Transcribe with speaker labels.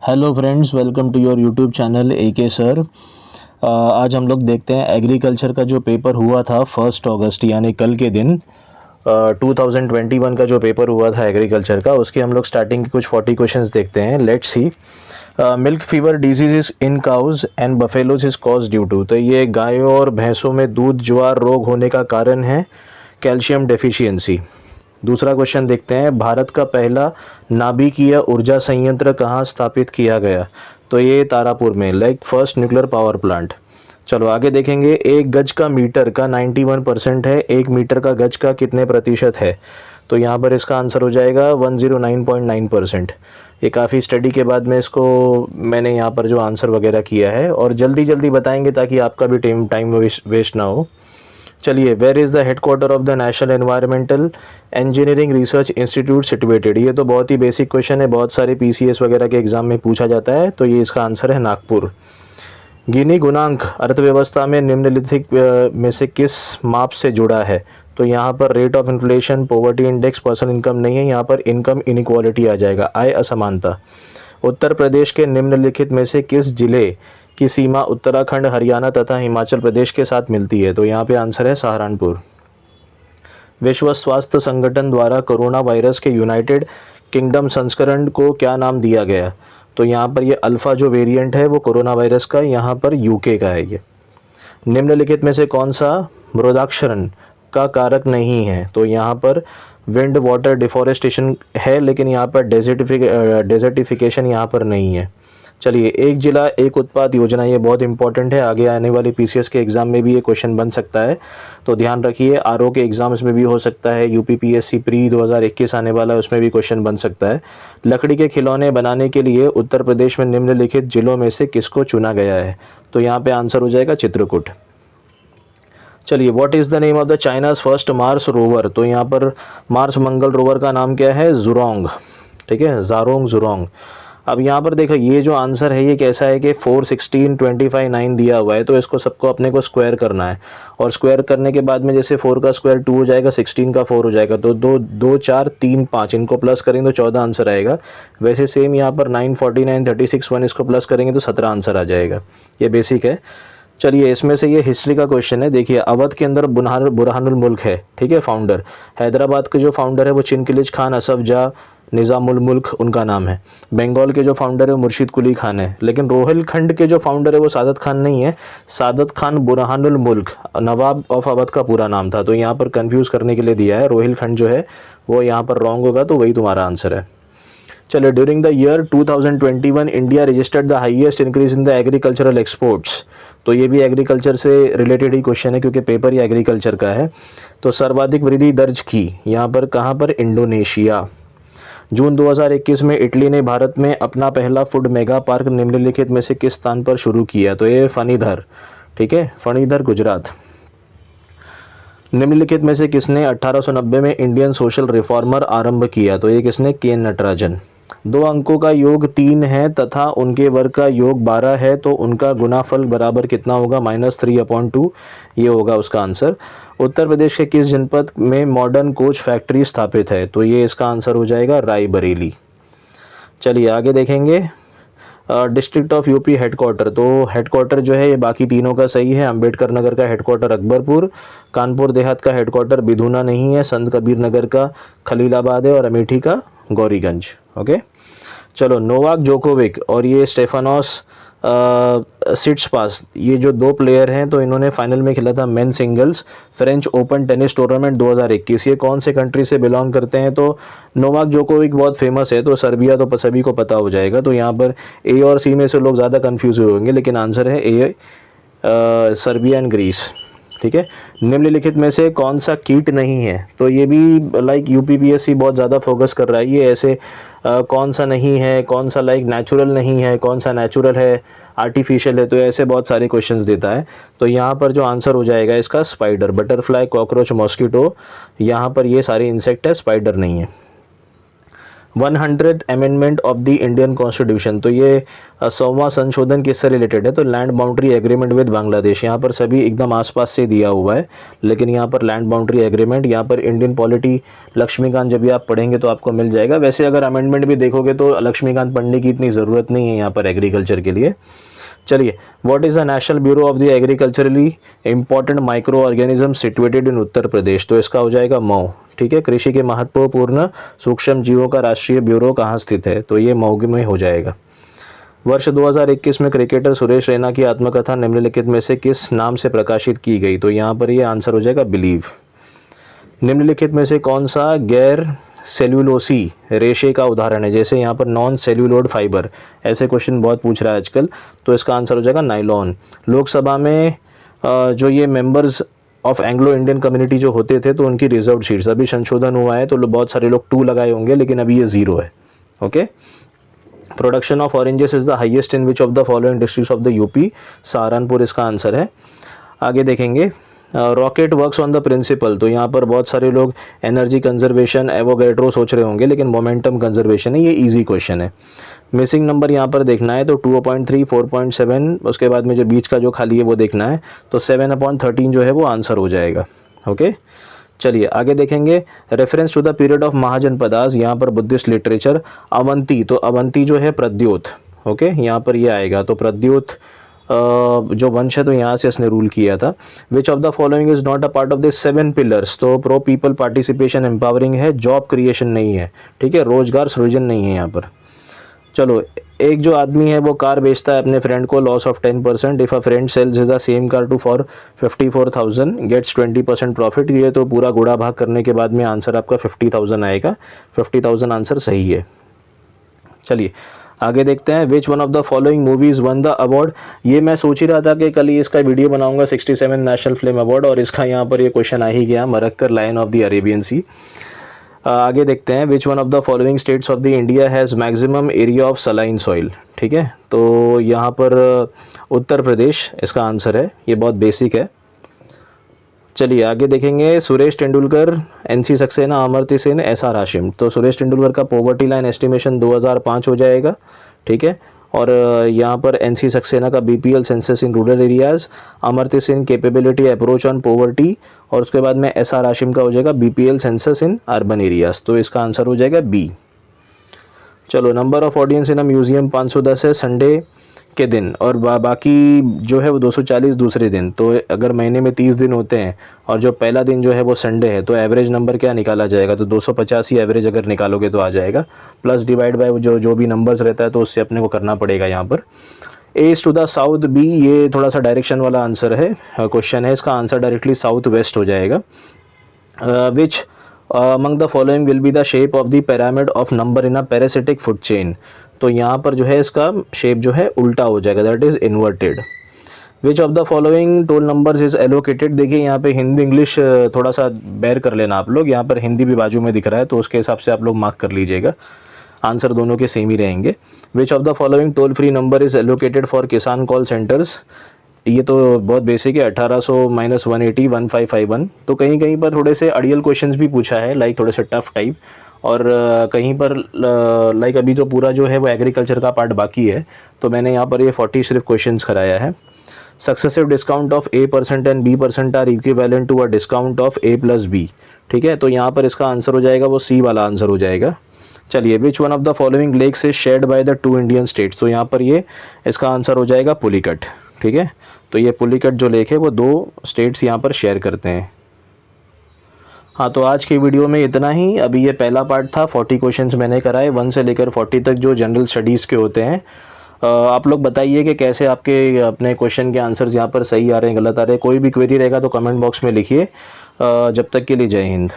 Speaker 1: Hello friends, welcome to your YouTube channel AK sir. आज हम लोग देखते हैं एग्रीकल्चर का जो पेपर हुआ था 1 अगस्त यानी कल के दिन 2021 का जो पेपर हुआ था एग्रीकल्चर का, उसके हम लोग स्टार्टिंग के कुछ 40 क्वेश्चंस देखते हैं। Let's see. Milk fever disease in cows and buffaloes is cause due to. तो ये गायों और भैंसों में दूध ज्वार रोग होने का कारण है कैल्शियम डेफिशिएंसी। दूसरा क्वेश्चन देखते हैं, भारत का पहला नाभिकीय ऊर्जा संयंत्र कहाँ स्थापित किया गया? तो ये तारापुर में, like first nuclear power plant. चलो आगे देखेंगे, एक गज का मीटर का 91% है, एक मीटर का गज का कितने प्रतिशत है? तो यहाँ पर इसका आंसर हो जाएगा 109.9%। ये काफ़ी स्टडी के बाद में इसको मैंने यहाँ पर जो आंसर वगैरह किया है, और जल्दी जल्दी बताएंगे ताकि आपका भी टाइम वेस्ट ना हो। चलिए, where is the headquarter of the national environmental engineering research institute situated? ये तो बहुत ही बेसिक क्वेश्चन है, बहुत सारे PCS वगैरह के एग्जाम में पूछा जाता है, तो ये इसका आंसर है नागपुर। गिनी गुणांक अर्थव्यवस्था में निम्नलिखित में से किस माप से जुड़ा है? तो यहाँ पर rate of inflation, poverty index, personal income नहीं है, यहाँ पर इनकम इनइक्वालिटी आ जाएगा, आय असमानता। उत्तर प्रदेश के निम्नलिखित में से किस जिले की सीमा उत्तराखंड, हरियाणा तथा हिमाचल प्रदेश के साथ मिलती है? तो यहाँ पे आंसर है सहारनपुर। विश्व स्वास्थ्य संगठन द्वारा कोरोना वायरस के यूनाइटेड किंगडम संस्करण को क्या नाम दिया गया? तो यहाँ पर ये अल्फ़ा जो वेरिएंट है वो कोरोना वायरस का, यहाँ पर UK का है ये। निम्नलिखित में से कौन सा मृदाक्षरण का कारक नहीं है? तो यहाँ पर विंड वाटर डिफॉरेस्टेशन है, लेकिन यहाँ पर डेजर्टिफिकेशन यहाँ पर नहीं है। चलिए, एक जिला एक उत्पाद योजना, ये बहुत इंपॉर्टेंट है, आगे आने वाली PCS के एग्ज़ाम में भी ये क्वेश्चन बन सकता है, तो ध्यान रखिए। RO के एग्ज़ाम्स में भी हो सकता है, UPPSC प्री 2021 आने वाला है, उसमें भी क्वेश्चन बन सकता है। लकड़ी के खिलौने बनाने के लिए उत्तर प्रदेश में निम्नलिखित जिलों में से किसको चुना गया है? तो यहाँ पर आंसर हो जाएगा चित्रकूट। चलिए, what is the name of the China's first Mars rover? तो यहाँ पर मार्स मंगल रोवर का नाम क्या है? जुरोंग। ठीक है, जारोंग जुरोंग। अब यहाँ पर देखो, ये जो आंसर है ये कैसा है कि 4, 16, 25, 9 दिया हुआ है, तो इसको सबको अपने को स्क्वायर करना है, और स्क्वायर करने के बाद में जैसे 4 का स्क्वायर 2 हो जाएगा, 16 का 4 हो जाएगा, तो 2, 4, 3, 5 इनको प्लस करेंगे तो 14 आंसर आएगा। वैसे सेम यहाँ पर 9, 49, 36, 1 इसको प्लस करेंगे तो 17 आंसर आ जाएगा। ये बेसिक है। चलिए, इसमें से ये हिस्ट्री का क्वेश्चन है। देखिए, अवध के अंदर बुरहानुल मुल्क है, ठीक है, फाउंडर। हैदराबाद के जो फाउंडर है वो चिनकिलिज खान असफ जा निज़ामुल मुल्क उनका नाम है। बंगाल के जो फाउंडर है मुर्शिद कुली खान है, लेकिन रोहिलखंड के जो फाउंडर है वो सादत खान नहीं है, सादत खान बुरहानुल मुल्क नवाब ऑफ अवध का पूरा नाम था, तो यहाँ पर कंफ्यूज करने के लिए दिया है। रोहिलखंड जो है वो यहाँ पर रॉन्ग होगा, तो वही तुम्हारा आंसर है। चलिए, during the year 2021 India registered the highest increase in the agricultural exports. तो ये भी एग्रीकल्चर से रिलेटेड ही क्वेश्चन है, क्योंकि पेपर ही एग्रीकल्चर का है। तो सर्वाधिक वृद्धि दर्ज की यहाँ पर कहाँ पर? इंडोनेशिया। जून 2021 में इटली ने भारत में अपना पहला फूड मेगा पार्क निम्नलिखित में से किस स्थान पर शुरू किया? तो ये फणीधर, ठीक है, फणीधर गुजरात। निम्नलिखित में से किसने 1890 में इंडियन सोशल रिफॉर्मर आरंभ किया? तो ये किसने? KN नटराजन। दो अंकों का योग 3 है तथा उनके वर्ग का योग 12 है, तो उनका गुणाफल बराबर कितना होगा? -3/2। ये होगा उसका आंसर। उत्तर प्रदेश के किस जनपद में मॉडर्न कोच फैक्ट्री स्थापित है? तो ये इसका आंसर हो जाएगा रायबरेली। चलिए आगे देखेंगे, डिस्ट्रिक्ट ऑफ UP हेडक्वार्टर। तो हेडक्वार्टर जो है ये बाकी तीनों का सही है। अंबेडकर नगर का हेडक्वार्टर अकबरपुर, कानपुर देहात का हेडक्वार्टर बिधुना नहीं है, संत कबीर नगर का खलीलाबाद है, और अमेठी का गौरीगंज। ओके, चलो, नोवाक जोकोविक और ये स्टेफानोस सिट्सपास, ये जो दो प्लेयर हैं, तो इन्होंने फाइनल में खेला था main singles French open tennis tournament 2021। ये कौन से कंट्री से बिलोंग करते हैं? तो नोवाक जोकोविक बहुत फेमस है, तो सर्बिया तो सभी को पता हो जाएगा। तो यहाँ पर A और C में से लोग ज़्यादा कन्फ्यूज होंगे, लेकिन आंसर है A, सर्बिया एंड ग्रीस। ठीक है। निम्नलिखित में से कौन सा कीट नहीं है? तो ये भी लाइक UPPSC बहुत ज़्यादा फोकस कर रहा है। ये ऐसे कौन सा नहीं है, कौन सा लाइक नेचुरल नहीं है, कौन सा नेचुरल है, आर्टिफिशियल है, तो ऐसे बहुत सारे क्वेश्चंस देता है। तो यहाँ पर जो आंसर हो जाएगा इसका स्पाइडर, बटरफ्लाई, कॉकरोच, मॉस्किटो, यहाँ पर ये सारे इंसेक्ट है, स्पाइडर नहीं है। 100th amendment of the Indian constitution, तो ये 100वां संशोधन किससे रिलेटेड है? तो land boundary agreement with Bangladesh. यहाँ पर सभी एकदम आसपास से दिया हुआ है, लेकिन यहाँ पर लैंड बाउंड्री एग्रीमेंट, यहाँ पर इंडियन पॉलिटी लक्ष्मीकांत जब भी आप पढ़ेंगे तो आपको मिल जाएगा। वैसे अगर अमेंडमेंट भी देखोगे तो लक्ष्मीकांत पढ़ने की इतनी ज़रूरत नहीं है यहाँ पर एग्रीकल्चर के लिए। चलिए, what is the national bureau of the agriculturally important microorganism situated in Uttar Pradesh? तो इसका हो जाएगा मऊ। ठीक है, कृषि के महत्वपूर्ण सूक्ष्म जीवों का राष्ट्रीय ब्यूरो कहाँ स्थित है? तो ये मऊ में हो जाएगा। वर्ष 2021 में क्रिकेटर सुरेश रैना की आत्मकथा निम्नलिखित में से किस नाम से प्रकाशित की गई? तो यहाँ पर ये आंसर हो जाएगा बिलीव। निम्नलिखित में से कौन सा गैर सेल्यूलोसी रेशे का उदाहरण है? जैसे यहाँ पर नॉन सेल्यूलोड फाइबर, ऐसे क्वेश्चन बहुत पूछ रहा है आजकल, तो इसका आंसर हो जाएगा नाइलॉन। लोकसभा में जो ये members of Anglo Indian community जो होते थे, तो उनकी रिजर्व सीट्स, अभी संशोधन हुआ है तो बहुत सारे लोग 2 लगाए होंगे, लेकिन अभी ये 0 है। Okay. Production of oranges is the highest in which of the following districts of the UP? Saharanpur इसका आंसर है। आगे देखेंगे, rocket works on the principle, तो यहाँ पर बहुत सारे लोग एनर्जी कंजर्वेशन, एवोगैड्रो सोच रहे होंगे, लेकिन मोमेंटम कंजर्वेशन है। ये इजी क्वेश्चन है। मिसिंग नंबर यहाँ पर देखना है तो 2.3, 4.7, उसके बाद में जो बीच का जो खाली है वो देखना है, तो 7/13 जो है वो आंसर हो जाएगा। ओके, चलिए आगे देखेंगे। Reference to the period of Mahajanapadas, यहाँ पर बुद्धिस्ट लिटरेचर। अवंती, तो अवंती जो है प्रद्योत। ओके, यहाँ पर ये आएगा, तो प्रद्योत जो वंश है तो यहाँ से इसने रूल किया था। विच of the following is not a part of this 7 pillars? तो प्रो पीपल पार्टिसिपेशन एम्पावरिंग है, जॉब क्रिएशन नहीं है, ठीक है, रोजगार सृजन नहीं है यहाँ पर। चलो, एक जो आदमी है वो कार बेचता है अपने फ्रेंड को, loss of 10%। If a friend sells is the same car to for 54,000 gets 20% profit. ये तो पूरा गुड़ा भाग करने के बाद में आंसर आपका 50,000 आएगा। 50,000 आंसर सही है। चलिए आगे देखते हैं। Which one of the following movies one the award? ये मैं सोच ही रहा था कि कल ही इसका वीडियो बनाऊंगा, 67 नेशनल फिल्म अवार्ड, और इसका यहाँ पर ये क्वेश्चन आ ही गया, Marakkar, lion of the Arabian sea. आगे देखते हैं। Which one of the following states of the India has maximum area of saline soil? ठीक है, तो यहाँ पर उत्तर प्रदेश इसका आंसर है। ये बहुत बेसिक है। चलिए आगे देखेंगे। Suresh Tendulkar, NC Saxena, Amartya Sen, SR Hashim. तो सुरेश तेंदुलकर का पॉवर्टी लाइन एस्टिमेशन 2005 हो जाएगा। ठीक है, और यहाँ पर एनसी सक्सेना का BPL census in rural areas, Amartya Sen capability approach on poverty, और उसके बाद में एसआर हाशिम का हो जाएगा BPL census in urban areas. तो इसका आंसर हो जाएगा बी। चलो, number of audience in a museum 510 है संडे के दिन, और बाकी जो है वो 240 दूसरे दिन। तो अगर महीने में 30 दिन होते हैं और जो पहला दिन जो है वो संडे है, तो एवरेज नंबर क्या निकाला जाएगा? तो 250 ही एवरेज अगर निकालोगे तो आ जाएगा, प्लस डिवाइड बाय जो भी नंबर्स रहता है तो उससे अपने को करना पड़ेगा यहाँ पर। East to the south B, ये थोड़ा सा डायरेक्शन वाला आंसर है, क्वेश्चन है। इसका आंसर डायरेक्टली साउथ वेस्ट हो जाएगा। Which among the following will be the shape of the pyramid of number in a parasitic food chain? तो यहाँ पर जो है इसका शेप जो है उल्टा हो जाएगा, that is inverted. Which of the following toll numbers is allocated? देखिए यहाँ पे हिंदी इंग्लिश थोड़ा सा बेयर कर लेना आप लोग, यहाँ पर हिंदी भी बाजू में दिख रहा है तो उसके हिसाब से आप लोग मार्क कर लीजिएगा। आंसर दोनों के सेम ही रहेंगे। विच of the following toll free number is allocated for किसान कॉल सेंटर्स? ये तो बहुत बेसिक है, 1800 - 180 1551। तो कहीं कहीं पर थोड़े से अड़ियल क्वेश्चंस भी पूछा है, लाइक थोड़े से टफ टाइप, और कहीं पर लाइक अभी तो पूरा जो है वो एग्रीकल्चर का पार्ट बाकी है, तो मैंने यहाँ पर ये 40 सिर्फ क्वेश्चंस कराया है। Successive discount of A% and B% are equivalent to a discount of A + B। ठीक है, तो यहाँ पर इसका आंसर हो जाएगा वो सी वाला आंसर हो जाएगा। चलिए, which one of the following lakes is shared by the 2 Indian states? तो यहाँ पर ये इसका आंसर हो जाएगा पुलिकट। ठीक है, तो ये पुलिकट जो लेक है वो 2 स्टेट्स यहाँ पर शेयर करते हैं। हाँ, तो आज की वीडियो में इतना ही। अभी ये पहला पार्ट था, 40 क्वेश्चंस मैंने कराए, 1 से लेकर 40 तक जो जनरल स्टडीज़ के होते हैं। आप लोग बताइए कि कैसे आपके अपने क्वेश्चन के आंसर्स यहाँ पर सही आ रहे हैं, गलत आ रहे हैं। कोई भी क्वेरी रहेगा तो कमेंट बॉक्स में लिखिए। जब तक के लिए जय हिंद।